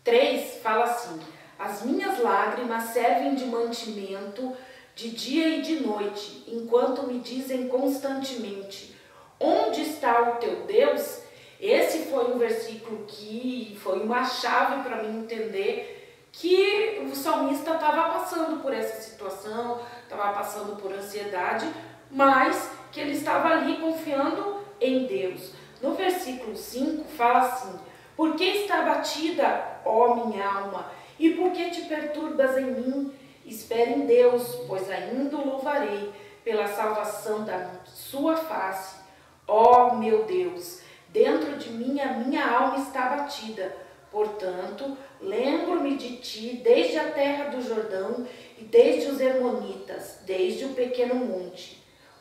3 fala assim: as minhas lágrimas servem de mantimento de dia e de noite, enquanto me dizem constantemente: onde está o teu Deus? Esse foi um versículo que foi uma chave para mim entender que o salmista estava passando por essa situação, estava passando por ansiedade, mas que ele estava ali confiando em Deus. No versículo 5 fala assim: por que está abatida, ó minha alma, e por que te perturbas em mim? Espere em Deus, pois ainda o louvarei pela salvação da sua face. Ó meu Deus, dentro de mim a minha alma está abatida. Portanto, lembro-me de ti desde a terra do Jordão e desde os Hermonitas, desde o pequeno monte.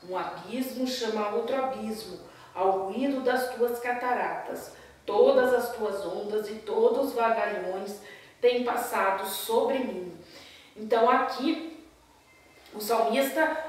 Um abismo chama outro abismo, ao ruído das tuas cataratas. Todas as tuas ondas e todos os vagalhões têm passado sobre mim. Então aqui o salmista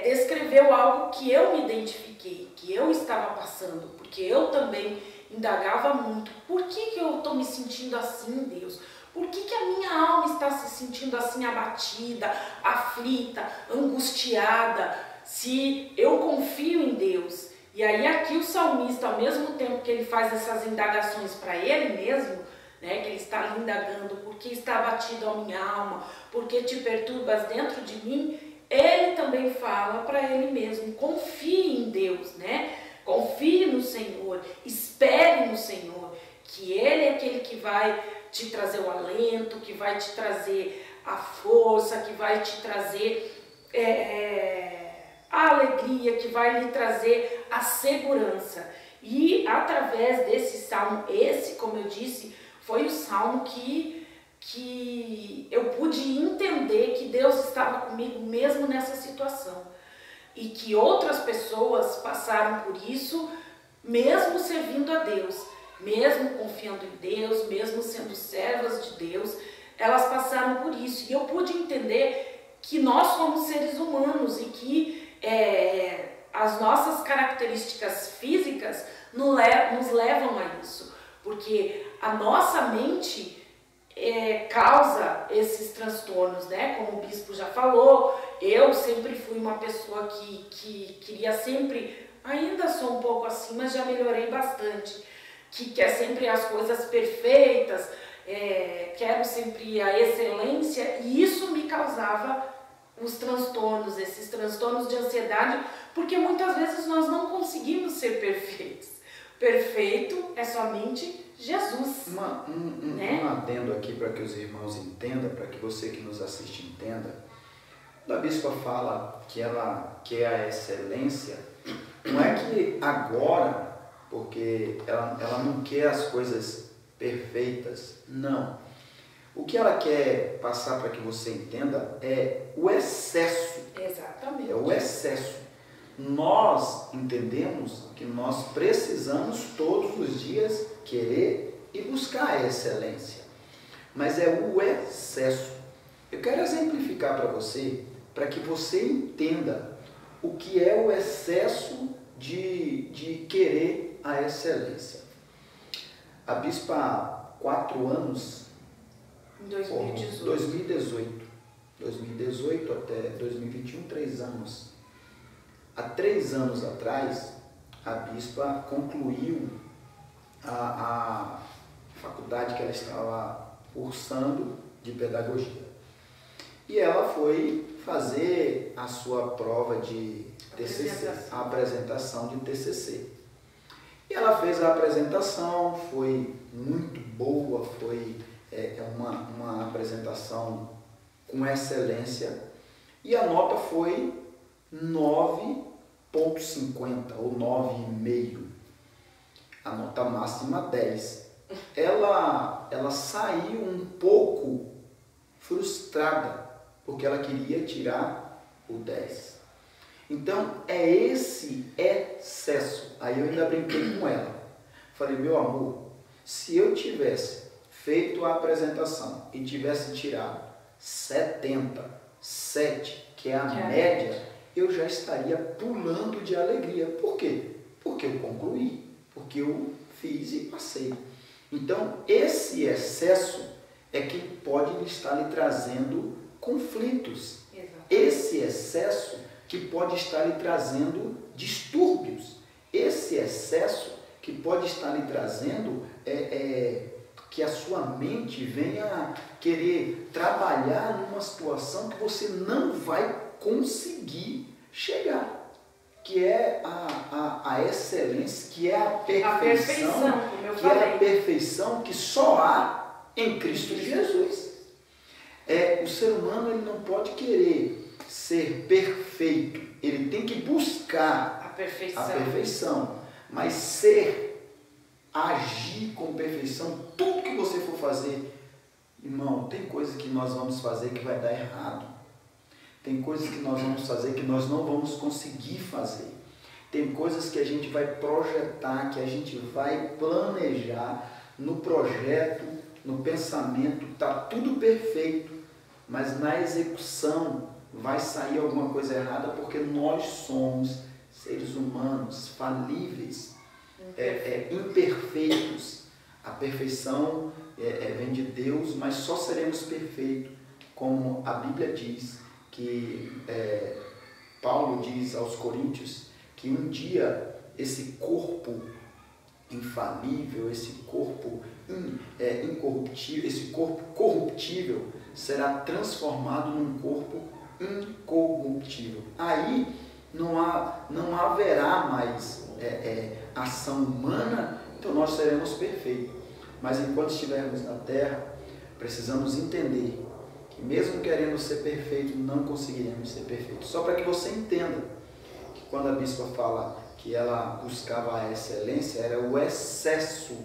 descreveu algo que eu me identifiquei, que eu estava passando, porque eu também indagava muito. Por que eu estou me sentindo assim, Deus? Por que a minha alma está se sentindo assim abatida, aflita, angustiada, se eu confio em Deus? E aí aqui o salmista, ao mesmo tempo que ele faz essas indagações para ele mesmo, né, que ele está indagando, por que está abatido a minha alma, por que te perturbas dentro de mim, ele também fala para ele mesmo, confie em Deus, né? Confie no Senhor, espere no Senhor, que Ele é aquele que vai te trazer o alento, que vai te trazer a força, que vai te trazer a alegria, que vai lhe trazer a segurança. E através desse salmo, esse, como eu disse, foi o salmo que eu pude entender que Deus estava comigo mesmo nessa situação. E que outras pessoas passaram por isso, mesmo servindo a Deus, mesmo confiando em Deus, mesmo sendo servas de Deus, elas passaram por isso. E eu pude entender que nós somos seres humanos e que as nossas características físicas nos levam a isso. Porque a nossa mente causa esses transtornos, né? Como o bispo já falou, eu sempre fui uma pessoa que queria sempre, ainda sou um pouco assim, mas já melhorei bastante, que quer sempre as coisas perfeitas, quero sempre a excelência, e isso me causava os transtornos, esses transtornos de ansiedade, porque muitas vezes nós não conseguimos ser perfeitos. Perfeito é somente Jesus. Um adendo aqui para que os irmãos entendam, para que você que nos assiste entenda. A bispa fala que ela quer a excelência, não é que agora, porque ela não quer as coisas perfeitas, não. O que ela quer passar para que você entenda é o excesso. Exatamente. É o excesso. Nós entendemos que nós precisamos todos os dias querer e buscar a excelência, mas é o excesso. Eu quero exemplificar para você, para que você entenda o que é o excesso de querer a excelência. A bispa há 4 anos, em 2018 até 2021, 3 anos. Há 3 anos atrás, a bispa concluiu a faculdade que ela estava cursando de pedagogia. E ela foi fazer a sua prova de TCC, a apresentação de TCC. E ela fez a apresentação, foi muito boa, foi uma apresentação com excelência. E a nota foi 9,50 ou 9,5. A nota máxima 10. Ela saiu um pouco frustrada, porque ela queria tirar o 10. Então, é esse excesso. Aí eu ainda brinquei com ela. Falei, meu amor, se eu tivesse feito a apresentação e tivesse tirado 77, que é a média, eu já estaria pulando de alegria. Por quê? Porque eu concluí, porque eu fiz e passei. Então, esse excesso é que pode estar lhe trazendo conflitos. Exato. Esse excesso que pode estar lhe trazendo distúrbios. Esse excesso que pode estar lhe trazendo que a sua mente venha querer trabalhar numa situação que você não vai conseguir chegar, que é a excelência, que é a perfeição, como eu que falei. é a perfeição que só há em Cristo Jesus. O ser humano ele não pode querer ser perfeito, ele tem que buscar a perfeição. A perfeição, mas agir com perfeição, tudo que você for fazer, irmão, tem coisa que nós vamos fazer que vai dar errado. Tem coisas que nós vamos fazer que nós não vamos conseguir fazer. Tem coisas que a gente vai projetar, que a gente vai planejar no projeto, no pensamento, está tudo perfeito, mas na execução vai sair alguma coisa errada, porque nós somos seres humanos, falíveis, imperfeitos. A perfeição vem de Deus, mas só seremos perfeitos, como a Bíblia diz, que Paulo diz aos Coríntios, que um dia esse corpo infalível, esse corpo incorruptível, esse corpo corruptível será transformado num corpo incorruptível. Aí não haverá mais ação humana, então nós seremos perfeitos. Mas enquanto estivermos na terra, precisamos entender que mesmo querendo ser perfeito, não conseguiremos ser perfeitos. Só para que você entenda que quando a bispa fala que ela buscava a excelência, era o excesso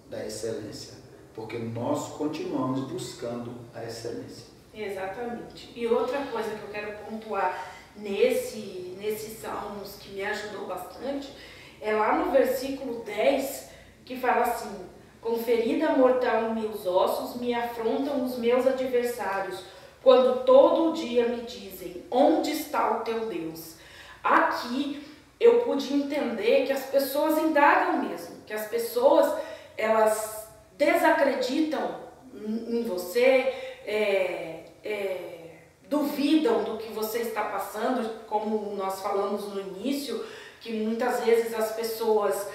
da excelência, porque nós continuamos buscando a excelência. Exatamente. E outra coisa que eu quero pontuar nesses salmos que me ajudou bastante, é lá no versículo 10, que fala assim: com ferida mortal em meus ossos me afrontam os meus adversários, quando todo dia me dizem, onde está o teu Deus? Aqui eu pude entender que as pessoas indagam mesmo, que as pessoas, elas desacreditam em você, duvidam do que você está passando, como nós falamos no início, que muitas vezes as pessoas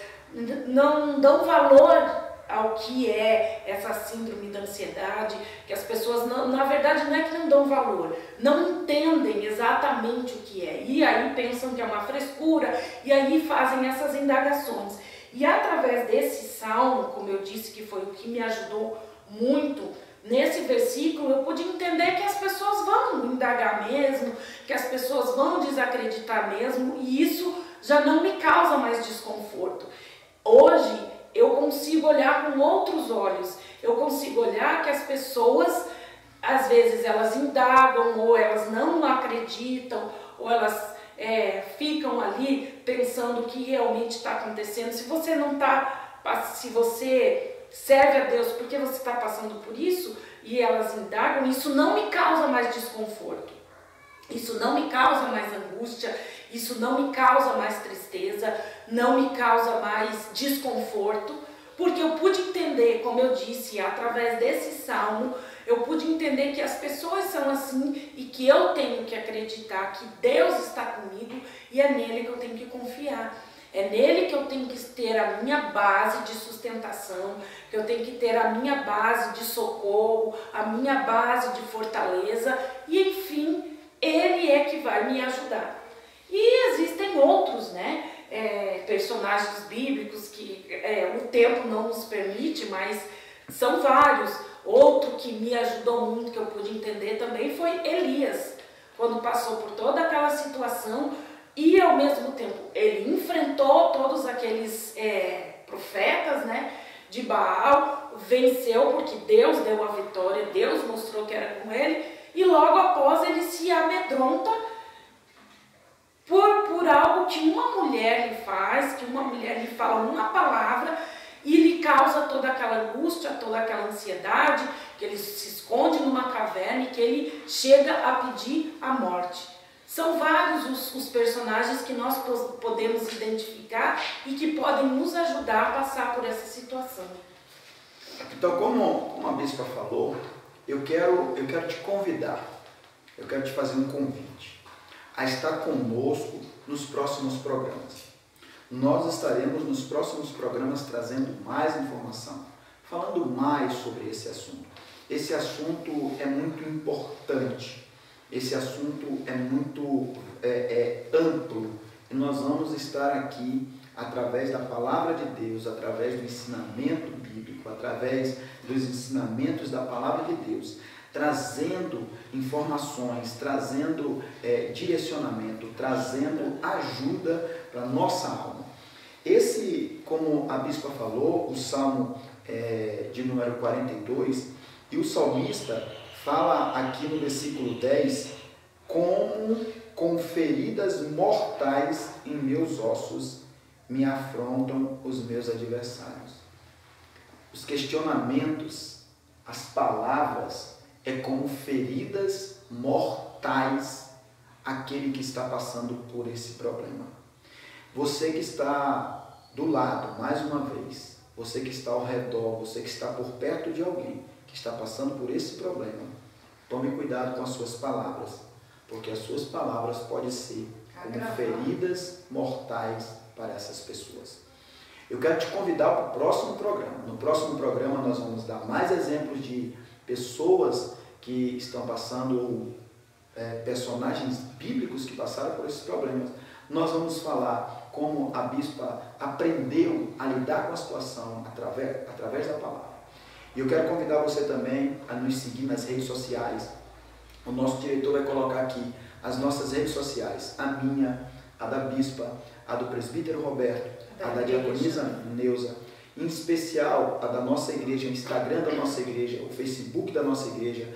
não dão valor ao que é essa síndrome da ansiedade, que as pessoas, na verdade, não é que não dão valor, não entendem exatamente o que é, e aí pensam que é uma frescura, e aí fazem essas indagações. E através desse salmo, como eu disse, que foi o que me ajudou muito, nesse versículo eu pude entender que as pessoas vão indagar mesmo, que as pessoas vão desacreditar mesmo, e isso já não me causa mais desconforto. Hoje eu consigo olhar com outros olhos, eu consigo olhar que as pessoas, às vezes elas indagam, ou elas não acreditam, ou elas ficam ali pensando o que realmente está acontecendo. Se você não está, se você serve a Deus porque você está passando por isso, e elas indagam, isso não me causa mais desconforto, isso não me causa mais angústia, isso não me causa mais tristeza, não me causa mais desconforto, porque eu pude entender, como eu disse, através desse salmo, eu pude entender que as pessoas são assim e que eu tenho que acreditar que Deus está comigo e é nele que eu tenho que confiar. É nele que eu tenho que ter a minha base de sustentação, que eu tenho que ter a minha base de socorro, a minha base de fortaleza e, enfim, ele é que vai me ajudar. E existem outros, né, personagens bíblicos que o tempo não nos permite, mas são vários. Outro que me ajudou muito, que eu pude entender também, foi Elias, quando passou por toda aquela situação e, ao mesmo tempo, ele enfrentou todos aqueles profetas, né, de Baal, venceu porque Deus deu a vitória, Deus mostrou que era com ele, e logo após ele se amedronta por algo que uma mulher lhe faz, que uma mulher lhe fala uma palavra e lhe causa toda aquela angústia, toda aquela ansiedade, que ele se esconde numa caverna e que ele chega a pedir a morte. São vários os personagens que nós podemos identificar e que podem nos ajudar a passar por essa situação. Então, como a bispa falou, eu quero te convidar, eu quero te fazer um convite a estar conosco nos próximos programas. Nós estaremos nos próximos programas trazendo mais informação, falando mais sobre esse assunto. Esse assunto é muito importante, esse assunto é muito amplo, e nós vamos estar aqui através da palavra de Deus, através do ensinamento bíblico, através dos ensinamentos da palavra de Deus, trazendo informações, trazendo direcionamento, trazendo ajuda para a nossa alma. Esse, como a bispa falou, o Salmo de número 42, e o salmista fala aqui no versículo 10, como com feridas mortais em meus ossos me afrontam os meus adversários. Os questionamentos, as palavras, é como feridas mortais aquele que está passando por esse problema. Você que está do lado, mais uma vez, você que está ao redor, você que está por perto de alguém que está passando por esse problema, tome cuidado com as suas palavras, porque as suas palavras podem ser como feridas mortais para essas pessoas. Eu quero te convidar para o próximo programa. No próximo programa nós vamos dar mais exemplos de pessoas que estão passando, personagens bíblicos que passaram por esses problemas. Nós vamos falar como a bispa aprendeu a lidar com a situação através da palavra. E eu quero convidar você também a nos seguir nas redes sociais. O nosso diretor vai colocar aqui as nossas redes sociais, a minha, a da bispa, a do presbítero Roberto, a da diaconisa Neuza, em especial a da nossa igreja, o Instagram da nossa igreja, o Facebook da nossa igreja.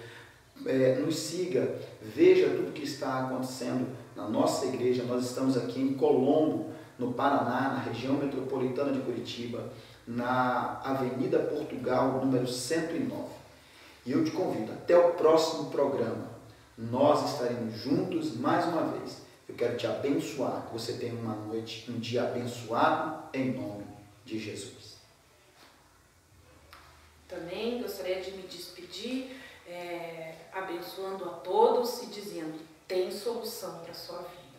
Nos siga, veja tudo que está acontecendo na nossa igreja. Nós estamos aqui em Colombo, no Paraná, na região metropolitana de Curitiba, na Avenida Portugal, número 109. E eu te convido, até o próximo programa. Nós estaremos juntos mais uma vez. Eu quero te abençoar, que você tenha uma noite, um dia abençoado, em nome de Jesus. Também gostaria de me despedir, abençoando a todos e dizendo, tem solução para a sua vida.